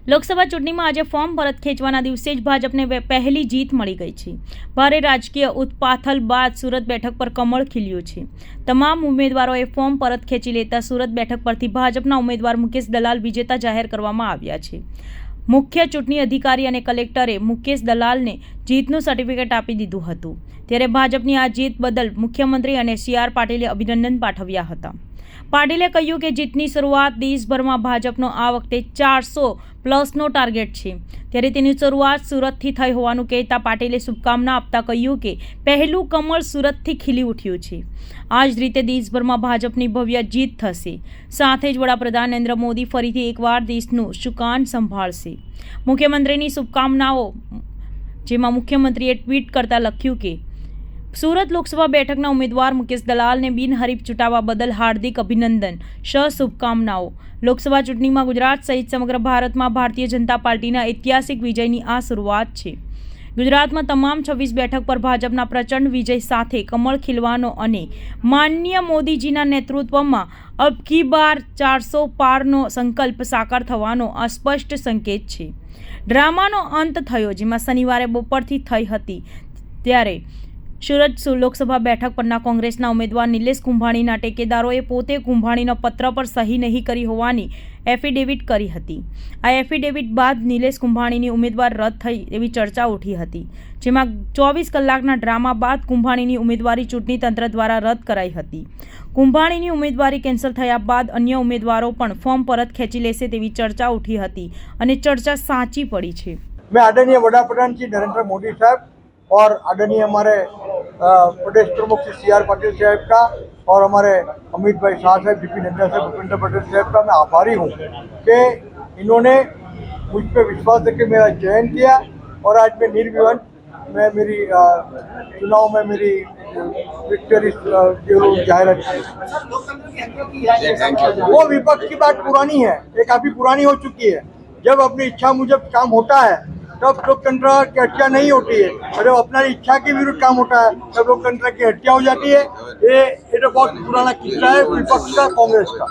લોકસભા ચૂંટણીમાં આજે ફોર્મ પરત ખેંચવાના દિવસે જ ભાજપને પહેલી જીત મળી ગઈ છે। ભારે રાજકીય ઉથપાથલ બાદ સુરત બેઠક પર કમળ ખીલ્યું છે। તમામ ઉમેદવારોએ ફોર્મ પરત ખેંચી લેતા સુરત બેઠક પરથી ભાજપના ઉમેદવાર મુકેશ દલાલ વિજેતા જાહેર કરવામાં આવ્યા છે। મુખ્ય ચૂંટણી અધિકારી અને કલેક્ટરે મુકેશ દલાલને જીતનું સર્ટિફિકેટ આપી દીધું હતું। ત્યારે ભાજપની આ જીત બદલ મુખ્યમંત્રી અને CR પાટીલે અભિનંદન પાઠવ્યા હતા। પાટીલે કહ્યું કે જીતની શરૂઆત દેશભરમાં ભાજપનો આ વખતે 400+ ટાર્ગેટ છે, ત્યારે તેની શરૂઆત સુરતથી થઈ હોવાનું કહેતા પાટીલે શુભકામના આપતા કહ્યું કે પહેલું કમળ સુરતથી ખીલી ઉઠ્યું છે। આ જ રીતે દેશભરમાં ભાજપની ભવ્ય જીત થશે। સાથે જ વડાપ્રધાન નરેન્દ્ર મોદી ફરીથી એકવાર દેશનું સુકાન સંભાળશે। મુખ્યમંત્રીની શુભકામનાઓ, જેમાં મુખ્યમંત્રીએ ટ્વીટ કરતા લખ્યું કે સુરત લોકસભા બેઠકના ઉમેદવાર મુકેશ દલાલને બિનહરીફ ચૂંટાવા બદલ હાર્દિક અભિનંદન, શુભકામનાઓ। લોકસભા ચૂંટણીમાં ગુજરાત સહિત સમગ્ર ભારતમાં ભારતીય જનતા પાર્ટીના ઐતિહાસિક વિજયની આ શરૂઆત છે। ગુજરાતમાં તમામ 26 બેઠક પર ભાજપના પ્રચંડ વિજય સાથે કમળ ખીલવાનો અને માનનીય મોદીજીના નેતૃત્વમાં અબ કી બાર 400 પારનો સંકલ્પ સાકાર થવાનો અસ્પષ્ટ સંકેત છે। ડ્રામાનો અંત થયો, જેમાં શનિવારે બપોરથી થઈ હતી। ત્યારે સુરત લોકસભા બેઠક પરના કોંગ્રેસના ઉમેદવાર નિલેશ કુંભાણીના ટેકેદારોએ પોતે કુંભાણીના પત્ર પર સહી નહીં કરી હોવાની એફિડેવિટ કરી હતી। આ એફિડેવિટ બાદ નિલેશ કુંભાણીની ઉમેદવાર રદ થઈ એવી ચર્ચા ઉઠી હતી, જેમાં 24 કલાકના ડ્રામા બાદ કુંભાણીની ઉમેદવારી ચૂંટણી તંત્ર દ્વારા રદ કરાઈ હતી। કુંભાણીની ઉમેદવારી કેન્સલ થયા બાદ અન્ય ઉમેદવારો પણ ફોર્મ પરત ખેંચી લેશે તેવી ચર્ચા ઉઠી હતી અને ચર્ચા સાચી પડી છે। मैं आदरणीय वडाप्रधान जी नरेंद्र मोदी साहब और आदरणीय हमारे प्रदेश प्रमुख श्री CR पाटिल साहब का और हमारे अमित भाई शाह साहब, JP नड्डा साहब, भूपेंद्र पटेल साहब का मैं आभारी हूँ कि इन्होंने मुझ पर विश्वास करके मेरा चयन किया और आज मैं निर्विवाद मैं मेरी चुनाव में मेरी विक्टरी जाहिर की। वो विपक्ष की बात पुरानी है, ये काफ़ी पुरानी हो चुकी है। जब अपनी इच्छा मुजब काम होता है तब लोकतंत्र की हत्या नहीं होती है, और जब अपना इच्छा के विरुद्ध काम होता है तब लोकतंत्र की हत्या हो जाती है। ये तो बहुत पुराना किस्सा है विपक्ष का, कांग्रेस का।